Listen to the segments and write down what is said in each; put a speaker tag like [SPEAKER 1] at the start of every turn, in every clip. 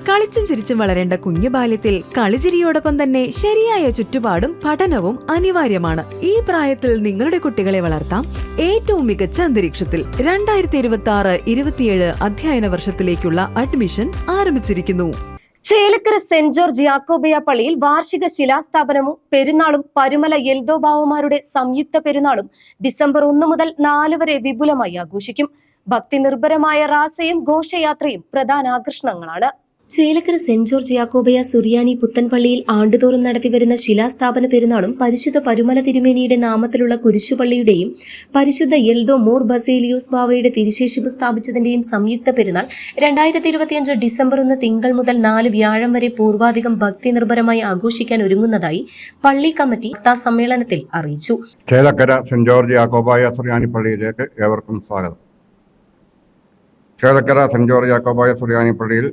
[SPEAKER 1] കളിച്ചും ചിരിച്ചും വളരേണ്ട കുഞ്ഞു ബാല്യത്തിൽ കളിചിരിയോടൊപ്പം തന്നെ ശരിയായ ചുറ്റുപാടും പഠനവും അനിവാര്യമാണ്. ഈ പ്രായത്തിൽ നിങ്ങളുടെ കുട്ടികളെ വളർത്താം ഏറ്റവും മികച്ച അന്തരീക്ഷത്തിൽ. 2026-27 അധ്യയന വർഷത്തിലേക്കുള്ള അഡ്മിഷൻ ആരംഭിച്ചിരിക്കുന്നു.
[SPEAKER 2] ചേലക്കര സെന്റ് ജോർജ് യാക്കോബയ പള്ളിയിൽ വാർഷിക ശിലാസ്ഥാപനവും പെരുന്നാളും പരുമല യൽദോബാവമാരുടെ സംയുക്ത പെരുന്നാളും ഡിസംബർ 1 മുതൽ 4 വരെ വിപുലമായി ആഘോഷിക്കും. ഭക്തി നിർഭരമായ റാസയും ഘോഷയാത്രയും പ്രധാന ആകർഷണങ്ങളാണ്. ചേലക്കര സെന്റ് ജോർജ് യാക്കോബയ സുറിയാനി പുത്തൻപള്ളിയിൽ ആണ്ടുതോറും നടത്തിവരുന്ന ശിലാസ്ഥാപന പെരുന്നാളും പരിശുദ്ധ പരുമല തിരുമേനിയുടെ നാമത്തിലുള്ള കുരിശുപള്ളിയുടെയും പരിശുദ്ധ യൽദോ മോർ ബസേലിയോസ് ബാവയുടെ തിരുശേഷിപ്പ് സ്ഥാപിച്ചതിന്റെയും സംയുക്ത പെരുന്നാൾ 2025 ഡിസംബർ 1 തിങ്കൾ മുതൽ 4 വ്യാഴം വരെ പൂർവാധികം ഭക്തി നിർഭരമായി ആഘോഷിക്കാൻ ഒരുങ്ങുന്നതായി പള്ളി കമ്മിറ്റി വാർത്താ സമ്മേളനത്തിൽ അറിയിച്ചു.
[SPEAKER 3] ചേലക്കര സെന്റ് ജോർജ് യാക്കോബായ സുറിയാനി പള്ളിയിലേക്ക് ഏവർക്കും സ്വാഗതം. ചേലക്കര സെന്റ് ജോർജ് യാക്കോബായ സുറിയാനി പള്ളിയിൽ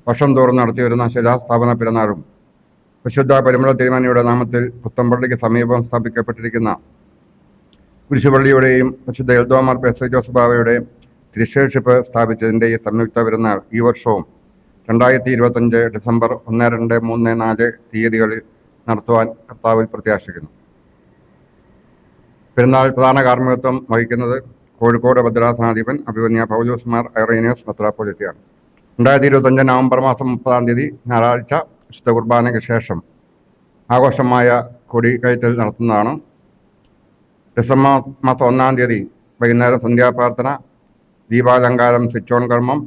[SPEAKER 3] വർഷം തോറും നടത്തിവരുന്ന ശിലാസ്ഥാപന പെരുന്നാളും വിശുദ്ധ പരുമല തിരുമേനിയുടെ നാമത്തിൽ പുത്തൻപള്ളിക്ക് സമീപം സ്ഥാപിക്കപ്പെട്ടിരിക്കുന്ന കുരിശുപള്ളിയുടെയും വിശുദ്ധ യൽദോ മോർ ബസേലിയോസ് ബാവയുടെയും തിരുശേഷിപ്പ് സ്ഥാപിച്ചതിൻ്റെ ഈ സംയുക്ത പെരുന്നാൾ ഈ വർഷവും 2025 ഡിസംബർ 1, 2, 3, 4 തീയതികളിൽ നടത്തുവാൻ കർത്താവിൽ പ്രത്യാശിക്കുന്നു. പെരുന്നാൾ പ്രധാന കാർമ്മികത്വം വഹിക്കുന്നത് കോഴിക്കോട് ഭദ്രാസനാധിപൻ അഭിവന്യ പൗലോസ് മാർ ഐറേനിയോസ് മെത്രാപ്പോലീത്തയാണ്. 2025 നവംബർ മാസം 30 തീയതി ഞായറാഴ്ച വിശുദ്ധ കുർബാനയ്ക്ക് ശേഷം ആഘോഷമായ കൊടികയറ്റൽ നടത്തുന്നതാണ്. ഡിസംബർ മാസം 1 തീയതി വൈകുന്നേരം സന്ധ്യാപ്രാർത്ഥന, ദീപാലങ്കാരം, സ്വിച്ച് ഓൺ കർമ്മം,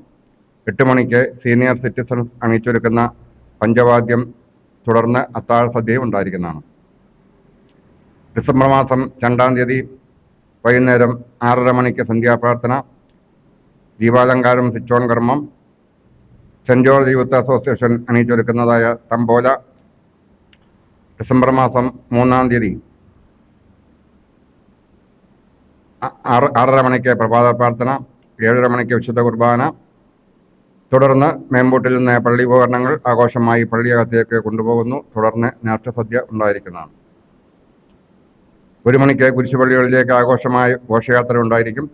[SPEAKER 3] 8 മണിക്ക് സീനിയർ സിറ്റിസൺസ് അണിയിച്ചൊരുക്കുന്ന പഞ്ചവാദ്യം, തുടർന്ന് അത്താഴ സദ്യയും ഉണ്ടായിരിക്കുന്നതാണ്. ഡിസംബർ മാസം 2 തീയതി വൈകുന്നേരം 6:30 മണിക്ക് സന്ധ്യാപ്രാർത്ഥന, ദീപാലങ്കാരം, സ്വിച്ച് ഓൺ കർമ്മം, saint George youth association അണിയിച്ചൊരുക്കുന്നതായ തമ്പോല. December മാസം 3 തീയതി 6:30 മണിക്ക് പ്രഭാത പ്രാർത്ഥന, 7:30 മണിക്ക് വിശുദ്ധ കുർബാന, തുടർന്ന് മേമ്പൂട്ടിൽ നിന്ന് പള്ളി ഉപകരണങ്ങൾ ആഘോഷമായി പള്ളിയകത്തേക്ക് കൊണ്ടുപോകുന്നു. തുടർന്ന് നാട്യസദ്യ ഉണ്ടായിരിക്കുന്നതാണ്. 1 മണിക്ക് കുരിശുപള്ളികളിലേക്ക് ആഘോഷമായ ഘോഷയാത്ര ഉണ്ടായിരിക്കും.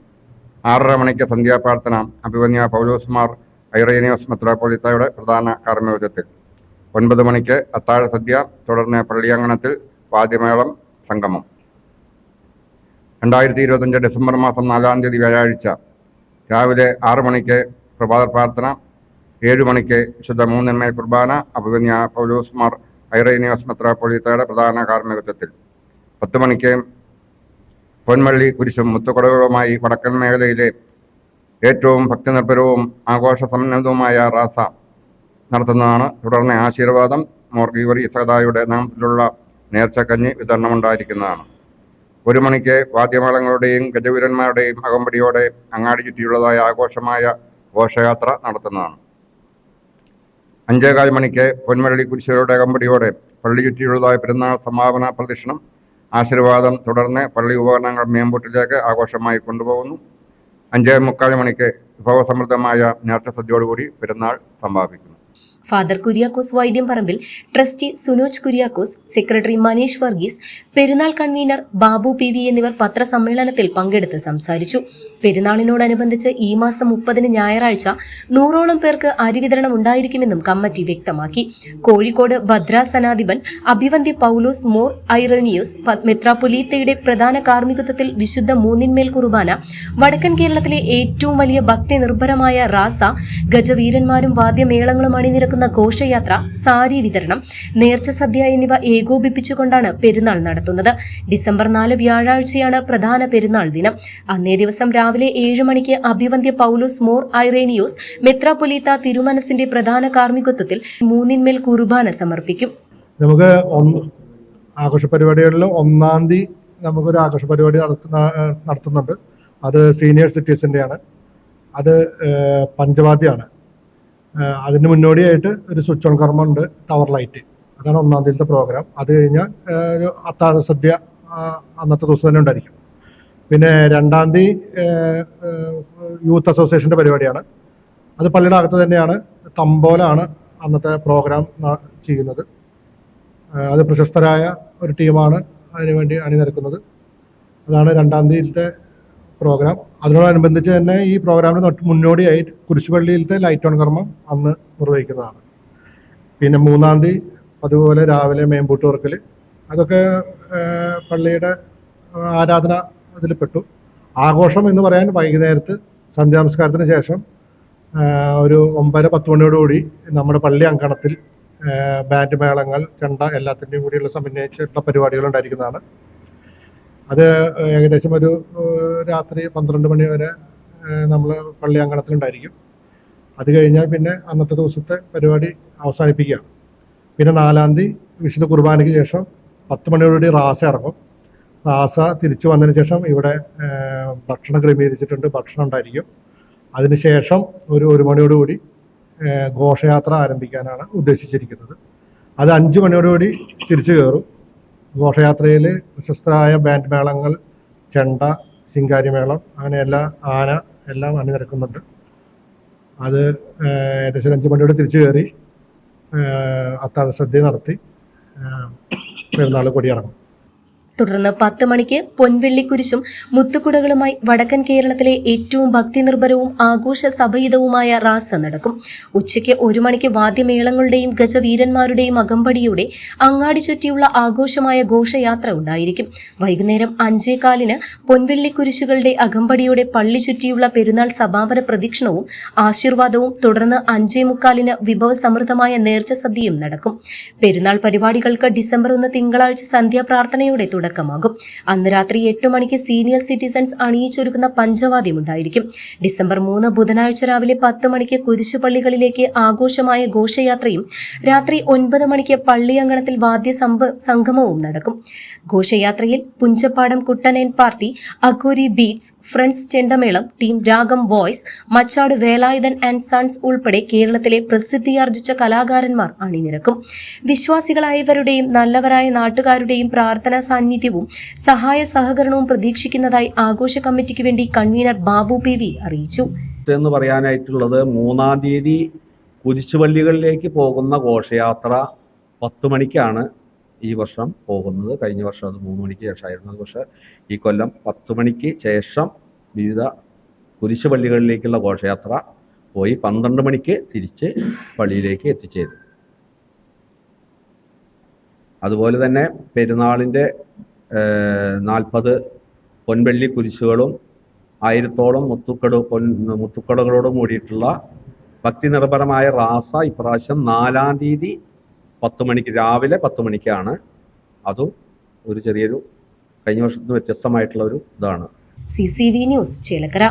[SPEAKER 3] 6:30 മണിക്ക് സന്ധ്യാപ്രാർത്ഥന അഭിവന്യ പൗലോസ് മാർ ഐറേനിയോസ് മെത്രാപ്പോലീത്തയുടെ പ്രധാന കാർമ്മികത്വത്തിൽ. 9 മണിക്ക് അത്താഴ സദ്യ, തുടർന്ന് പള്ളിയങ്കണത്തിൽ വാദ്യമേളം, സംഗമം. 2025 ഡിസംബർ മാസം 4 തീയതി വ്യാഴാഴ്ച രാവിലെ 6 മണിക്ക് പ്രഭാത പ്രാർത്ഥന, 7 മണിക്ക് വിശുദ്ധ മൂന്നിന്മേൽ കുർബാന അഭിവന്യ പൗലോസ് മാർ ഐറേനിയോസ് മെത്രാപ്പോലീത്തയുടെ പ്രധാന കാർമ്മികത്വത്തിൽ. 10 മണിക്ക് പൊന്മള്ളി കുരിശും മുത്തുകുടകളുമായി വടക്കൻ മേഖലയിലെ ഏറ്റവും ഭക്തിനിർഭരവും ആഘോഷസന്നദ്ധവുമായ റാസ നടത്തുന്നതാണ്. തുടർന്ന് ആശീർവാദം, മോർ ഗീവർഗീസ് സഹദായുടെ നാമത്തിലുള്ള നേർച്ചക്കഞ്ഞി വിതരണമുണ്ടായിരിക്കുന്നതാണ്. 1 മണിക്ക് വാദ്യമേളങ്ങളുടെയും ഗജവീരന്മാരുടെയും അകമ്പടിയോടെ അങ്ങാടി ചുറ്റിയുള്ളതായ ആഘോഷമായ ഘോഷയാത്ര നടത്തുന്നതാണ്. 5:15 മണിക്ക് പൊന്മള്ളി കുരിശുകളുടെ അകമ്പടിയോടെ പള്ളി ചുറ്റിയുള്ളതായ പെരുന്നാൾ സമാപന പ്രദക്ഷിണം, ആശീർവാദം, തുടർന്ന് പള്ളി ഉപകരണങ്ങൾ മേമ്പൂട്ടിലേക്ക് ആഘോഷമായി കൊണ്ടുപോകുന്നു. 5:45 മണിക്ക് വിഭവസമൃദ്ധമായ നാട്യസദ്യയോടുകൂടി പെരുന്നാൾ സമാപിക്കുന്നു.
[SPEAKER 2] ഫാദർ കുര്യാക്കോസ് വൈദ്യം പറമ്പിൽ, ട്രസ്റ്റി സുനോജ് കുര്യാക്കോസ്, സെക്രട്ടറി മനീഷ് വർഗീസ്, പെരുന്നാൾ കൺവീനർ ബാബു PV എന്നിവർ പത്രസമ്മേളനത്തിൽ പങ്കെടുത്ത് സംസാരിച്ചു. പെരുന്നാളിനോടനുബന്ധിച്ച് ഈ മാസം 30 ഞായറാഴ്ച 100ഓളം പേർക്ക് അരി വിതരണം ഉണ്ടായിരിക്കുമെന്നും കമ്മിറ്റി വ്യക്തമാക്കി. കോഴിക്കോട് ഭദ്രാസനാധിപൻ അഭിവന്ധ്യ പൗലോസ് മോർ ഐറേനിയോസ് മെത്രാപ്പൊലീത്തയുടെ പ്രധാന കാർമ്മികത്വത്തിൽ വിശുദ്ധ മൂന്നിന്മേൽ കുർബാന, വടക്കൻ കേരളത്തിലെ ഏറ്റവും വലിയ ഭക്തി നിർഭരമായ റാസ, ഗജവീരന്മാരും വാദ്യമേളങ്ങളും അണിനിരക്കുന്ന ഘോഷയാത്ര, സാരി വിതരണം, നേർച്ച സദ്യ എന്നിവ ഏകോപിപ്പിച്ചുകൊണ്ടാണ് പെരുന്നാൾ നടത്തുന്നത്. ഡിസംബർ 4 വ്യാഴാഴ്ചയാണ് പ്രധാന പെരുന്നാൾ ദിനം. അന്നേ ദിവസം രാവിലെ 7 മണിക്ക് അഭിവന്ധ്യ പൗലോസ് മോർ ഐറേനിയോസ് മെത്രാപ്പൊലീത്ത തിരുമനസിന്റെ പ്രധാന കാർമ്മികത്വത്തിൽ മൂന്നിന്മേൽ കുർബാന സമർപ്പിക്കും.
[SPEAKER 4] നമുക്ക് ആഘോഷ പരിപാടികളിൽ 1 തീയതി നമുക്കൊരു ആഘോഷ പരിപാടി നടത്തുന്നുണ്ട്. അത് സീനിയർ സിറ്റിസൻ്റെയാണ്. അത് പഞ്ചവാദ്യമാണ്. അതിന് മുന്നോടിയായിട്ട് ഒരു സ്വിച്ച് ഓൺ കർമ്മം ഉണ്ട്, ടവർ ലൈറ്റ്. അതാണ് 1 തീയതിയിലത്തെ പ്രോഗ്രാം. അത് കഴിഞ്ഞാൽ ഒരു അത്താഴ സദ്യ അന്നത്തെ ദിവസം തന്നെ ഉണ്ടായിരിക്കും. പിന്നെ 2 തീയതി യൂത്ത് അസോസിയേഷൻ്റെ പരിപാടിയാണ്. അത് പള്ളിയുടെ അകത്ത് തന്നെയാണ്. തമ്പോലാണ് അന്നത്തെ പ്രോഗ്രാം ചെയ്യുന്നത്. അത് പ്രശസ്തരായ ഒരു ടീമാണ് അതിനുവേണ്ടി അണിനിരക്കുന്നത്. അതാണ് 2 തീയതിയിലത്തെ പ്രോഗ്രാം. അതിനോടനുബന്ധിച്ച് തന്നെ ഈ പ്രോഗ്രാമിന് മുന്നോടിയായി കുരിശുപള്ളിയിലത്തെ ലൈറ്റ് ഓൺ കർമ്മം അന്ന് നിർവഹിക്കുന്നതാണ്. പിന്നെ 3-ാം തീയതി അതുപോലെ രാവിലെ മേമ്പൂട്ട് വർക്കൽ, അതൊക്കെ പള്ളിയുടെ ആരാധന അതിൽ പെട്ടു. ആഘോഷം എന്ന് പറയാൻ വൈകുന്നേരത്ത് സന്ധ്യാനമസ്കാരത്തിന് ശേഷം ഒരു 9-10 മണിയോടുകൂടി നമ്മുടെ പള്ളി അങ്കണത്തിൽ ബാൻഡ് മേളങ്ങൾ, ചെണ്ട എല്ലാത്തിൻ്റെയും കൂടിയുള്ള സമന്വയിച്ചിട്ടുള്ള പരിപാടികൾ ഉണ്ടായിരിക്കുന്നതാണ്. അത് ഏകദേശം ഒരു രാത്രി 12 മണി വരെ നമ്മൾ പള്ളി അങ്കണത്തിലുണ്ടായിരിക്കും. അത് കഴിഞ്ഞാൽ പിന്നെ അന്നത്തെ ദിവസത്തെ പരിപാടി അവസാനിപ്പിക്കുകയാണ്. പിന്നെ 4-ാം തീയതി വിശുദ്ധ കുർബാനയ്ക്ക് ശേഷം 10 മണിയോടുകൂടി റാസ ഇറങ്ങും. റാസ തിരിച്ചു വന്നതിന് ശേഷം ഇവിടെ ഭക്ഷണം ക്രമീകരിച്ചിട്ടുണ്ട്, ഭക്ഷണം ഉണ്ടായിരിക്കും. അതിനുശേഷം ഒരു 1 മണിയോടുകൂടി ഘോഷയാത്ര ആരംഭിക്കാനാണ് ഉദ്ദേശിച്ചിരിക്കുന്നത്. അത് 5 മണിയോടുകൂടി തിരിച്ചു കയറും. ഘോഷയാത്രയിൽ പ്രശസ്തരായ ബാൻഡ് മേളങ്ങൾ, ചെണ്ട, ശിങ്കാരിമേളം, അങ്ങനെ ആന എല്ലാം അണിനിരക്കുന്നുണ്ട്. അത് ഏകദേശം 5 മണിയോടെ തിരിച്ചു കയറി അത്താഴ സദ്യ നടത്തി പെരുന്നാൾ കൊടിയിറങ്ങും.
[SPEAKER 2] തുടർന്ന് 10 മണിക്ക് പൊൻവെള്ളിക്കുരിശും മുത്തുകുടകളുമായി വടക്കൻ കേരളത്തിലെ ഏറ്റവും ഭക്തിനിർഭരവും ആഘോഷ സഭയിതവുമായ റാസ നടക്കും. ഉച്ചയ്ക്ക് 1 മണിക്ക് വാദ്യമേളങ്ങളുടെയും ഗജവീരന്മാരുടെയും അകമ്പടിയോടെ അങ്ങാടി ചുറ്റിയുള്ള ആഘോഷമായ ഘോഷയാത്ര ഉണ്ടായിരിക്കും. വൈകുന്നേരം 5:15 പൊൻവെള്ളിക്കുരിശുകളുടെ അകമ്പടിയോടെ പള്ളി ചുറ്റിയുള്ള പെരുന്നാൾ സമാപന പ്രദക്ഷിണവും ആശീർവാദവും, തുടർന്ന് 5:45 വിഭവസമൃദ്ധമായ നേർച്ച സദ്യയും നടക്കും. പെരുന്നാൾ പരിപാടികൾക്ക് ഡിസംബർ 1 തിങ്കളാഴ്ച സന്ധ്യാപ്രാർത്ഥനയോടെ തുടക്കമാകും. അന്ന് രാത്രി 8 മണിക്ക് സീനിയർ സിറ്റിസൺസ് അണിയിച്ചൊരുക്കുന്ന പഞ്ചവാദ്യമുണ്ടായിരിക്കും. ഡിസംബർ 3 ബുധനാഴ്ച രാവിലെ 10 മണിക്ക് കുരിശുപള്ളികളിലേക്ക് ആഘോഷമായ ഘോഷയാത്രയും രാത്രി 9 മണിക്ക് പള്ളിയങ്കണത്തിൽ വാദ്യ സംഗമവും നടക്കും. ഘോഷയാത്രയിൽ Punchappadam കുട്ടനേൻ party, അഘോരി beats, friends ചെണ്ടമേളം, team രാഗം voice, Machad Velayudhan and sons ഉൾപ്പെടെ കേരളത്തിലെ പ്രസിദ്ധിയാർജിച്ച കലാകാരന്മാർ അണിനിരക്കും. വിശ്വാസികളായവരുടെയും നല്ലവരായ നാട്ടുകാരുടെയും പ്രാർത്ഥനാ സാന്നിധ്യവും സഹായ സഹകരണവും പ്രതീക്ഷിക്കുന്നതായി ആഘോഷ കമ്മിറ്റിക്ക് വേണ്ടി കൺവീനർ ബാബു PV അറിയിച്ചു.
[SPEAKER 5] എന്ന് പറയാനായിട്ടുള്ളത് 3-ാം തീയതി കുരിശുപള്ളികളിലേക്ക് പോകുന്ന ഘോഷയാത്ര 10 മണിക്കാണ് ഈ വർഷം പോകുന്നത്. കഴിഞ്ഞ വർഷം അത് 3 മണിക്ക് ശേഷമായിരുന്നു. പക്ഷേ ഈ കൊല്ലം 10 മണിക്ക് ശേഷം വിവിധ കുരിശുപള്ളികളിലേക്കുള്ള ഘോഷയാത്ര പോയി 12 മണിക്ക് തിരിച്ച് പള്ളിയിലേക്ക് എത്തിച്ചേരും. അതുപോലെ തന്നെ പെരുന്നാളിൻ്റെ 40 പൊൻവെള്ളി കുരിശുകളും 1000-ഓളം മുത്തുക്കടകളോടും കൂടിയിട്ടുള്ള ഭക്തി നിർഭരമായ റാസ ഇപ്രാവശ്യം 4-ാം തീയതി 10 മണിക്ക്, രാവിലെ 10 മണിക്കാണ്. അതും ഒരു ചെറിയൊരു കഴിഞ്ഞ വർഷത്തിന് വ്യത്യസ്തമായിട്ടുള്ള ഒരു ഇതാണ്.
[SPEAKER 2] CCV news Chelakkara.